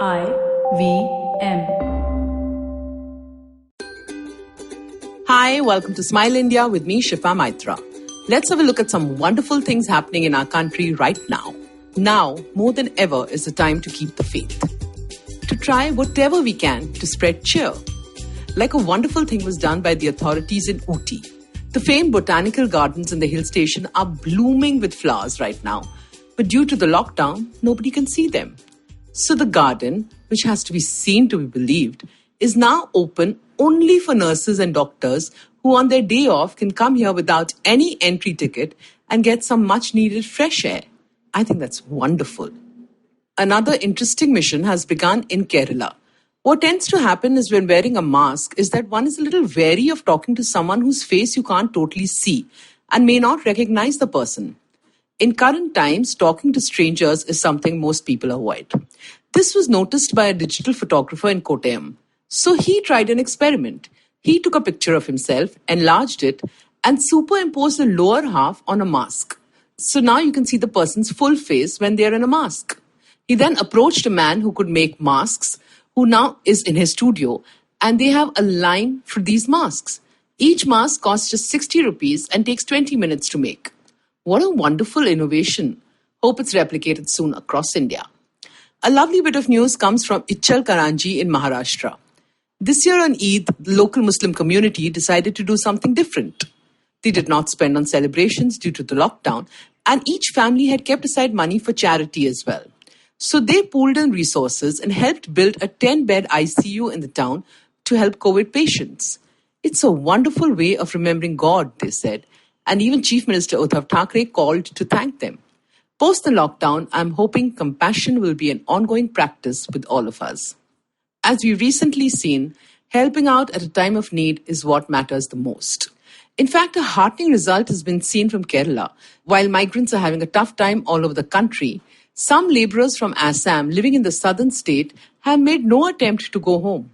IVM. Hi, welcome to Smile India with me, Shifa Maitra. Let's have a look at some wonderful things happening in our country right now. Now, more than ever, is the time to keep the faith. To try whatever we can to spread cheer. Like a wonderful thing was done by the authorities in Ooty. The famed botanical gardens in the hill station are blooming with flowers right now. But due to the lockdown, nobody can see them. So the garden, which has to be seen to be believed, is now open only for nurses and doctors who on their day off can come here without any entry ticket and get some much needed fresh air. I think that's wonderful. Another interesting mission has begun in Kerala. What tends to happen is when wearing a mask is that one is a little wary of talking to someone whose face you can't totally see and may not recognize the person. In current times, talking to strangers is something most people avoid. This was noticed by a digital photographer in Kottayam. So he tried an experiment. He took a picture of himself, enlarged it, and superimposed the lower half on a mask. So now you can see the person's full face when they are in a mask. He then approached a man who could make masks, who now is in his studio, and they have a line for these masks. Each mask costs just 60 rupees and takes 20 minutes to make. What a wonderful innovation. Hope it's replicated soon across India. A lovely bit of news comes from Ichal Karanji in Maharashtra. This year on Eid, the local Muslim community decided to do something different. They did not spend on celebrations due to the lockdown, and each family had kept aside money for charity as well. So they pooled in resources and helped build a 10-bed ICU in the town to help COVID patients. It's a wonderful way of remembering God, they said, and even Chief Minister Uddhav Thackeray called to thank them. Post the lockdown, I'm hoping compassion will be an ongoing practice with all of us. As we've recently seen, helping out at a time of need is what matters the most. In fact, a heartening result has been seen from Kerala. While migrants are having a tough time all over the country, some labourers from Assam living in the southern state have made no attempt to go home.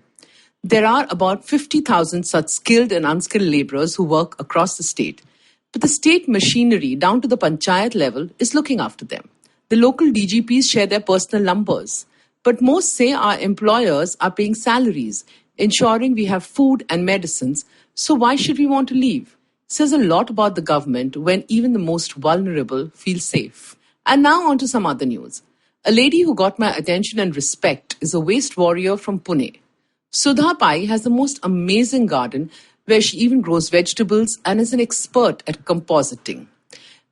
There are about 50,000 such skilled and unskilled labourers who work across the state. But the state machinery down to the panchayat level is looking after them. The local DGPs share their personal numbers. But most say our employers are paying salaries, ensuring we have food and medicines. So why should we want to leave? Says a lot about the government when even the most vulnerable feel safe. And now on to some other news. A lady who got my attention and respect is a waste warrior from Pune. Sudha Pai has the most amazing garden where she even grows vegetables and is an expert at compositing.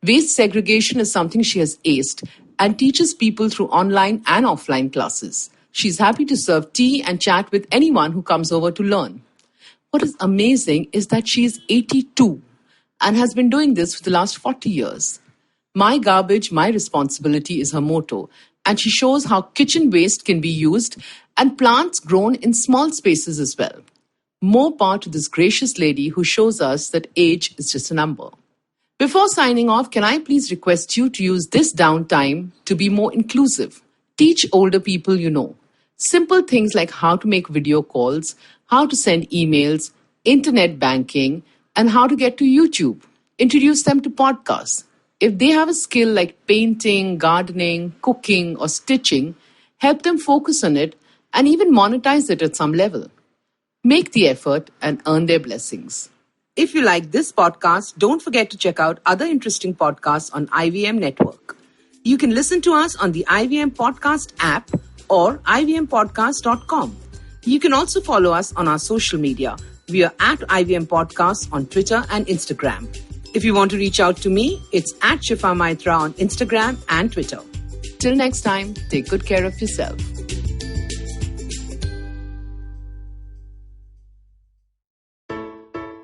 Waste segregation is something she has aced and teaches people through online and offline classes. She's happy to serve tea and chat with anyone who comes over to learn. What is amazing is that she is 82 and has been doing this for the last 40 years. My garbage, my responsibility is her motto, and she shows how kitchen waste can be used and plants grown in small spaces as well. More power to this gracious lady who shows us that age is just a number. Before signing off, can I please request you to use this downtime to be more inclusive? Teach older people you know. Simple things like how to make video calls, how to send emails, internet banking, and how to get to YouTube. Introduce them to podcasts. If they have a skill like painting, gardening, cooking, or stitching, help them focus on it and even monetize it at some level. Make the effort and earn their blessings. If you like this podcast, don't forget to check out other interesting podcasts on IVM Network. You can listen to us on the IVM Podcast app or ivmpodcast.com. You can also follow us on our social media. We are at IVM Podcasts on Twitter and Instagram. If you want to reach out to me, it's at Shifa Maitra on Instagram and Twitter. Till next time, take good care of yourself.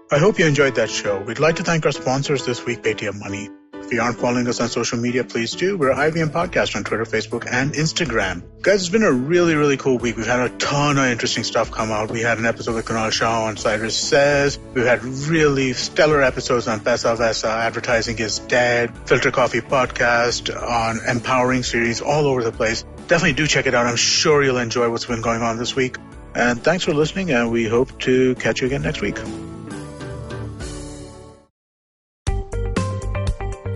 I hope you enjoyed that show. We'd like to thank our sponsors this week, Paytm Money. If you aren't following us on social media, please do. We're IVM Podcast on Twitter, Facebook, and Instagram. Guys, it's been a really, really cool week. We've had a ton of interesting stuff come out. We had an episode with Kunal Shah on Cyrus Says. We've had really stellar episodes on Pesa Vesa, Advertising is Dead, Filter Coffee Podcast, on Empowering Series, all over the place. Definitely do check it out. I'm sure you'll enjoy what's been going on this week. And thanks for listening, and we hope to catch you again next week.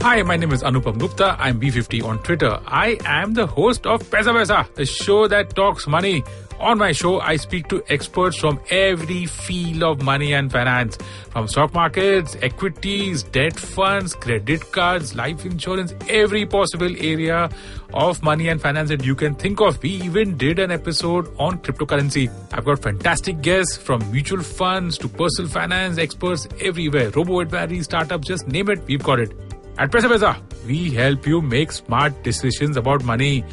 Hi, my name is Anupam Gupta. I'm B50 on Twitter. I am the host of Paisa Vaisa, the show that talks money. On my show, I speak to experts from every field of money and finance, from stock markets, equities, debt funds, credit cards, life insurance, every possible area of money and finance that you can think of. We even did an episode on cryptocurrency. I've got fantastic guests from mutual funds to personal finance experts everywhere. Robo-advisory, startups, just name it, we've got it. At Paisa Vaisa, we help you make smart decisions about money.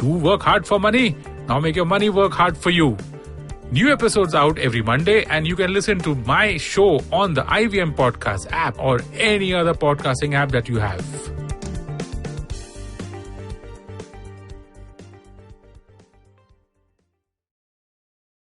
You work hard for money. Now make your money work hard for you. New episodes out every Monday, and you can listen to my show on the IVM Podcast app or any other podcasting app that you have.